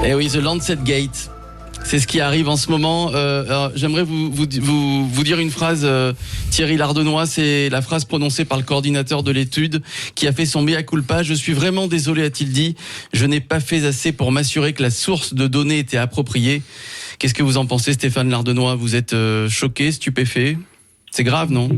Eh oui, The Lancet Gate. C'est ce qui arrive en ce moment. Alors, j'aimerais vous dire une phrase, Thierry Lardenois. C'est la phrase prononcée par le coordinateur de l'étude qui a fait son mea culpa. Je suis vraiment désolé, a-t-il dit. Je n'ai pas fait assez pour m'assurer que la source de données était appropriée. Qu'est-ce que vous en pensez, Stéphane Lardenois? Vous êtes choqué, stupéfait? C'est grave, non?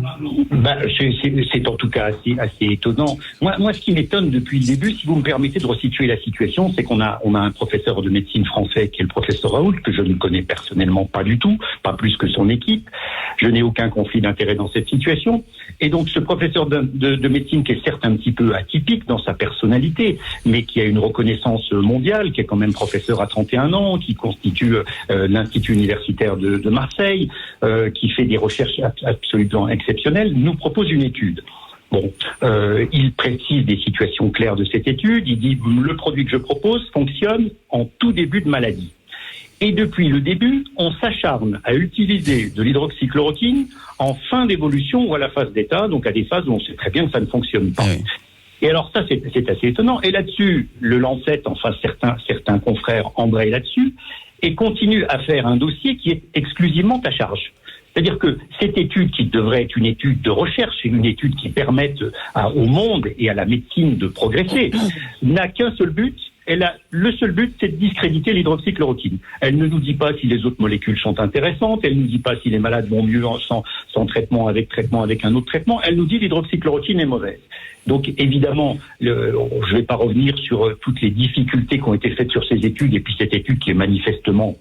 C'est en tout cas assez étonnant. Moi, ce qui m'étonne depuis le début, si vous me permettez de resituer la situation, c'est qu'on a un professeur de médecine français qui est le professeur Raoult, que je ne connais personnellement pas du tout, pas plus que son équipe. Je n'ai aucun conflit d'intérêt dans cette situation. Et donc, ce professeur de médecine, qui est certes un petit peu atypique dans sa personnalité, mais qui a une reconnaissance mondiale, qui est quand même professeur à 31 ans, qui constitue l'Institut universitaire de Marseille, qui fait des recherches absolument exceptionnelles, nous propose une étude. Bon, il précise des situations claires de cette étude. Il dit le produit que je propose fonctionne en tout début de maladie. Et depuis le début, on s'acharne à utiliser de l'hydroxychloroquine en fin d'évolution ou à la phase d'état, donc à des phases où on sait très bien que ça ne fonctionne pas. Oui. Et alors ça, c'est assez étonnant. Et là-dessus, le Lancet, enfin certains confrères embrayent là-dessus et continuent à faire un dossier qui est exclusivement à charge. C'est-à-dire que cette étude, qui devrait être une étude de recherche, une étude qui permette au monde et à la médecine de progresser, n'a qu'un seul but. Le seul but, c'est de discréditer l'hydroxychloroquine. Elle ne nous dit pas si les autres molécules sont intéressantes, elle ne nous dit pas si les malades vont mieux sans traitement avec un autre traitement, elle nous dit l'hydroxychloroquine est mauvaise. Donc évidemment, je ne vais pas revenir sur toutes les difficultés qui ont été faites sur ces études, et puis cette étude qui est manifestement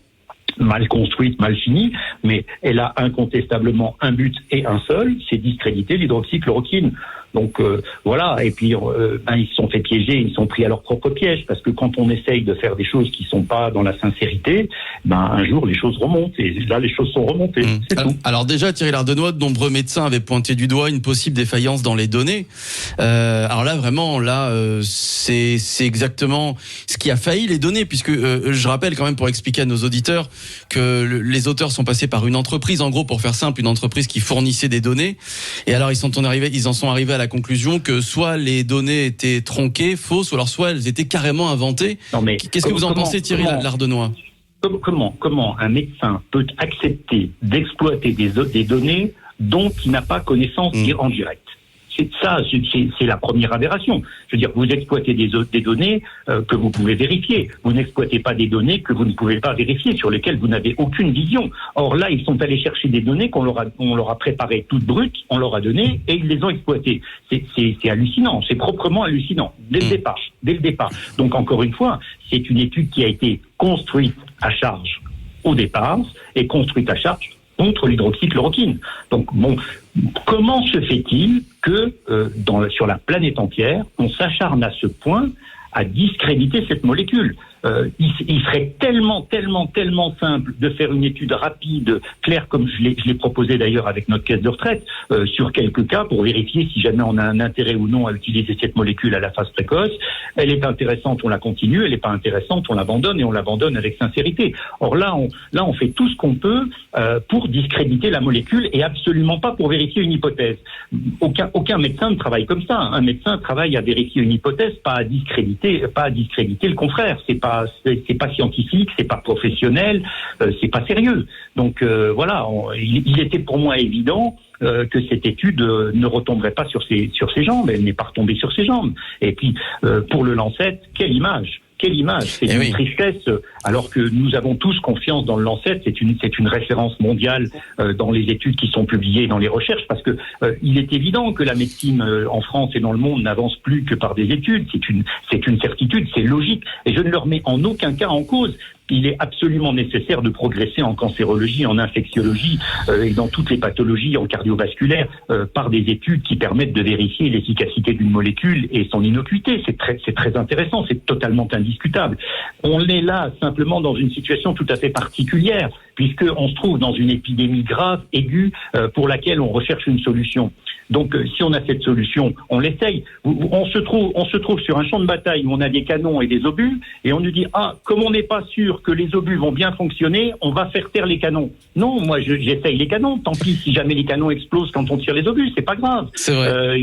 mal construite, mal finie, mais elle a incontestablement un but et un seul, c'est discréditer l'hydroxychloroquine. Donc voilà, et puis ils se sont fait piéger, ils sont pris à leur propre piège, parce que quand on essaye de faire des choses qui sont pas dans la sincérité, un jour les choses remontent, et là les choses sont remontées, c'est tout. Alors déjà, Thierry Lardenois, de nombreux médecins avaient pointé du doigt une possible défaillance dans les données. Alors là, vraiment, c'est exactement ce qui a failli les données, puisque je rappelle quand même, pour expliquer à nos auditeurs, que les auteurs sont passés par une entreprise, en gros, pour faire simple, une entreprise qui fournissait des données, et alors ils en sont arrivés à la conclusion que soit les données étaient tronquées, fausses, ou alors soit elles étaient carrément inventées. Qu'est-ce que vous en pensez, Thierry Lardenois? Comment un médecin peut accepter d'exploiter des données dont il n'a pas connaissance en direct? C'est la première aberration. Je veux dire, vous exploitez des données que vous pouvez vérifier. Vous n'exploitez pas des données que vous ne pouvez pas vérifier, sur lesquelles vous n'avez aucune vision. Or là, ils sont allés chercher des données qu'on leur a préparées toutes brutes, on leur a données, et ils les ont exploitées. C'est hallucinant, c'est proprement hallucinant, dès le départ. Donc encore une fois, c'est une étude qui a été construite à charge au départ, et construite à charge contre l'hydroxychloroquine. Donc comment se fait-il que sur la planète entière, on s'acharne à ce point à discréditer cette molécule? Il serait tellement simple de faire une étude rapide, claire, comme je l'ai proposé d'ailleurs avec notre caisse de retraite, sur quelques cas, pour vérifier si jamais on a un intérêt ou non à utiliser cette molécule à la phase précoce. Elle est intéressante, on la continue. Elle n'est pas intéressante, on l'abandonne, et on l'abandonne avec sincérité. Or là, on fait tout ce qu'on peut pour discréditer la molécule, et absolument pas pour vérifier une hypothèse. Aucun médecin ne travaille comme ça. Un médecin travaille à vérifier une hypothèse, pas à discréditer le confrère. C'est pas scientifique, c'est pas professionnel, c'est pas sérieux. Donc voilà, il était pour moi évident que cette étude ne retomberait pas sur ses jambes. Elle n'est pas retombée sur ses jambes. Et puis pour le Lancet, quelle image! C'est une tristesse, alors que nous avons tous confiance dans le Lancet. C'est une référence mondiale dans les études qui sont publiées, dans les recherches, parce que il est évident que la médecine en France et dans le monde n'avance plus que par des études. C'est une certitude, c'est logique, et je ne le remets en aucun cas en cause. Il est absolument nécessaire de progresser en cancérologie, en infectiologie et dans toutes les pathologies en cardiovasculaire par des études qui permettent de vérifier l'efficacité d'une molécule et son innocuité. C'est très intéressant, c'est totalement indiscutable. On est là simplement dans une situation tout à fait particulière, puisqu'on se trouve dans une épidémie grave, aiguë, pour laquelle on recherche une solution. Donc, si on a cette solution, on l'essaye. On se trouve sur un champ de bataille où on a des canons et des obus, et on nous dit, comme on n'est pas sûr que les obus vont bien fonctionner, on va faire taire les canons. Non, moi, j'essaye les canons. Tant pis si jamais les canons explosent quand on tire les obus, c'est pas grave. C'est vrai.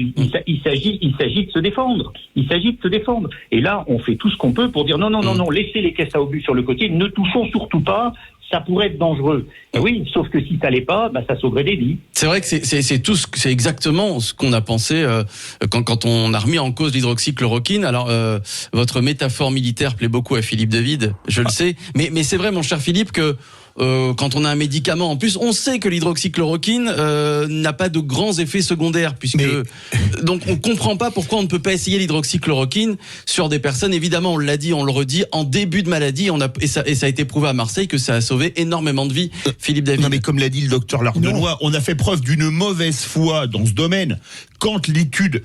Il s'agit de se défendre. Il s'agit de se défendre. Et là, on fait tout ce qu'on peut pour dire non, laissez les caisses à obus sur le côté, ne touchons surtout pas. Ça pourrait être dangereux. Oui, sauf que si ça l'est pas, ça sauverait des vies. C'est vrai que c'est exactement ce qu'on a pensé quand on a remis en cause l'hydroxychloroquine. Alors votre métaphore militaire plaît beaucoup à Philippe David, je le sais, mais c'est vrai, mon cher Philippe, que quand on a un médicament, en plus, on sait que l'hydroxychloroquine n'a pas de grands effets secondaires, donc on comprend pas pourquoi on ne peut pas essayer l'hydroxychloroquine sur des personnes. Évidemment, on l'a dit, on le redit, en début de maladie, et ça a été prouvé à Marseille que ça a sauvé énormement de vies. Philippe David. Non, mais comme l'a dit le docteur Lardenois, on a fait preuve d'une mauvaise foi dans ce domaine. Quand l'étude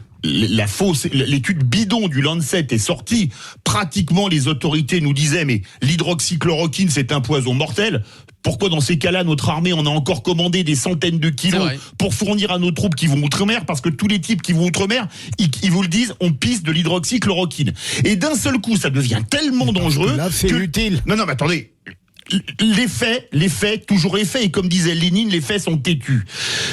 bidon du Lancet est sortie, pratiquement les autorités nous disaient mais l'hydroxychloroquine c'est un poison mortel. Pourquoi dans ces cas-là notre armée en a encore commandé des centaines de kilos pour fournir à nos troupes qui vont outre-mer, parce que tous les types qui vont outre-mer, ils vous le disent, on pisse de l'hydroxychloroquine. Et d'un seul coup, ça devient tellement dangereux. Là, c'est utile. Non, mais attendez. Les faits, toujours les faits, et comme disait Lénine, les faits sont têtus.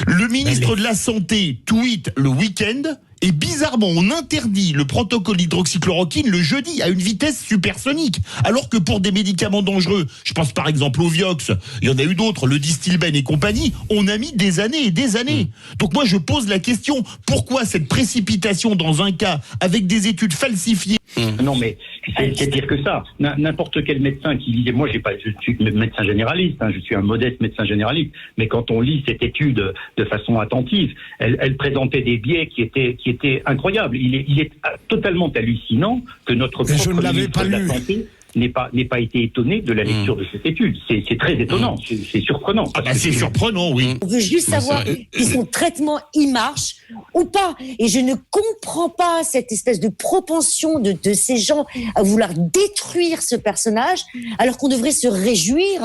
Le ministre de la Santé tweet le week-end, et bizarrement, on interdit le protocole d'hydroxychloroquine le jeudi à une vitesse supersonique. Alors que pour des médicaments dangereux, je pense par exemple au Vioxx, il y en a eu d'autres, le Distilben et compagnie, on a mis des années et des années. Donc moi je pose la question, pourquoi cette précipitation dans un cas avec des études falsifiées? Non, mais c'est pire que ça. N'importe quel médecin qui lisait, moi je suis médecin généraliste, je suis un modeste médecin généraliste, mais quand on lit cette étude de façon attentive, elle présentait des biais qui étaient incroyables. Il est totalement hallucinant que notre propre ministre de la Santé n'ait pas été étonné de la lecture de cette étude. C'est très étonnant, c'est surprenant. C'est surprenant, oui. On veut juste savoir si son traitement il marche ou pas. Et je ne comprends pas cette espèce de propension de ces gens à vouloir détruire ce personnage, alors qu'on devrait se réjouir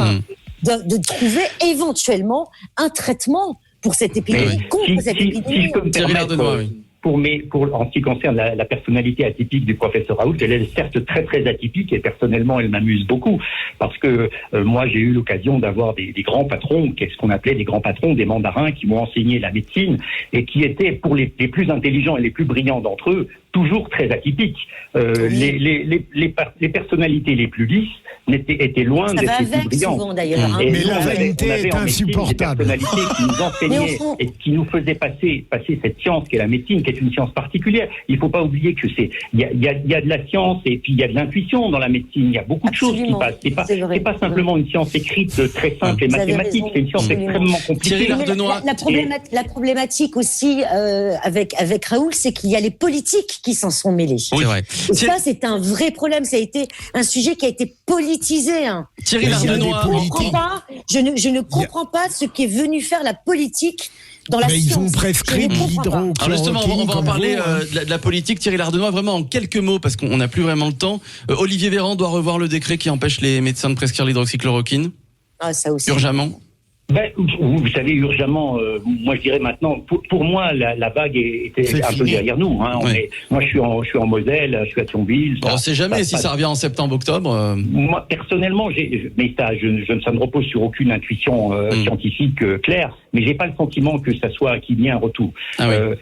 de trouver éventuellement un traitement pour cette épidémie, contre cette épidémie. Si je peux me permettre, en ce qui concerne la personnalité atypique du professeur Raoult, elle est certes très très atypique, et personnellement elle m'amuse beaucoup, parce que moi j'ai eu l'occasion d'avoir des grands patrons, qu'est-ce qu'on appelait des grands patrons, des mandarins qui m'ont enseigné la médecine, et qui étaient pour les plus intelligents et les plus brillants d'entre eux toujours très atypiques. Les personnalités les plus lisses étaient loin d'être les plus brillantes. Souvent, d'ailleurs, mais la vanité est insupportable. Des personnalités qui nous enseignaient et qui nous faisaient passer cette science qu'est la médecine, qui est une science particulière. Il ne faut pas oublier que il y a de la science et puis il y a de l'intuition dans la médecine. Il y a beaucoup de choses qui passent. C'est pas simplement une science écrite très simple et mathématique. C'est une science extrêmement compliquée. La problématique aussi avec Raoult, c'est qu'il y a les politiques qui s'en sont mêlés. Oui, vrai. Et ça, c'est un vrai problème. Ça a été un sujet qui a été politisé. Thierry Lardenois. Je ne comprends pas ce qu'est venu faire la politique dans la science. Ils ont prescrit l'hydrochloroquine. Alors justement, on va en parler de la politique. Thierry Lardenois, vraiment en quelques mots, parce qu'on n'a plus vraiment le temps. Olivier Véran doit revoir le décret qui empêche les médecins de prescrire l'hydroxychloroquine. Ça aussi. Urgemment. Vous savez, urgemment, moi je dirais maintenant, pour moi, la vague était un peu derrière nous. Moi je suis en Moselle, je suis à Thionville. On ne sait jamais si ça revient en septembre, octobre. Moi, personnellement, ça ne repose sur aucune intuition scientifique claire, mais j'ai pas le sentiment que ça soit qu'il y ait un retour.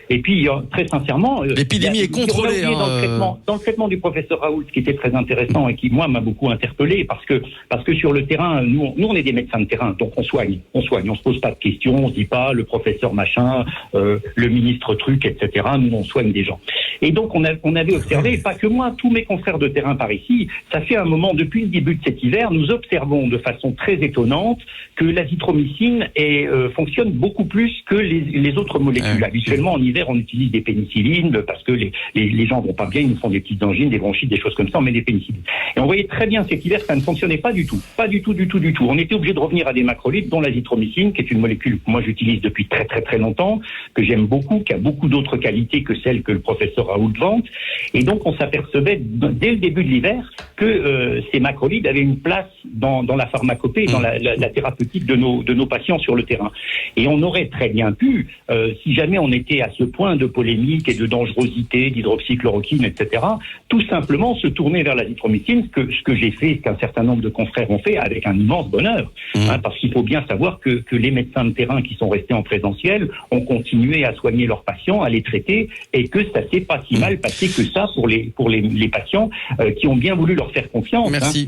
Et puis, très sincèrement... L'épidémie est contrôlée. Dans le traitement du professeur Raoult, ce qui était très intéressant et qui, moi, m'a beaucoup interpellé, parce que sur le terrain, nous on est des médecins de terrain, donc on soigne, on se pose pas de questions, on se dit pas le professeur machin, le ministre truc, etc. Nous on soigne des gens. Et donc on avait observé, pas que moi, tous mes confrères de terrain par ici, ça fait un moment, depuis le début de cet hiver, nous observons de façon très étonnante que l'azithromycine fonctionne beaucoup plus que les autres molécules. Habituellement en hiver on utilise des pénicillines parce que les gens vont pas bien, ils nous font des petites angines, des bronchites, des choses comme ça, on met des pénicillines. Et on voyait très bien cet hiver que ça ne fonctionnait pas du tout. On était obligé de revenir à des macrolides, dont l'azithromycine, qui est une molécule que moi j'utilise depuis très très très longtemps, que j'aime beaucoup, qui a beaucoup d'autres qualités que celles que le professeur raout vente. Et donc, on s'apercevait dès le début de l'hiver que ces macrolides avaient une place dans la pharmacopée, dans la thérapeutique de nos patients sur le terrain. Et on aurait très bien pu, si jamais on était à ce point de polémique et de dangerosité, d'hydroxychloroquine, etc., tout simplement se tourner vers l'azithromycine, ce que j'ai fait, ce qu'un certain nombre de confrères ont fait avec un immense bonheur. Parce qu'il faut bien savoir que les médecins de terrain qui sont restés en présentiel ont continué à soigner leurs patients, à les traiter, et que ça s'est pas si mal passé que ça pour les patients qui ont bien voulu leur faire confiance. Merci.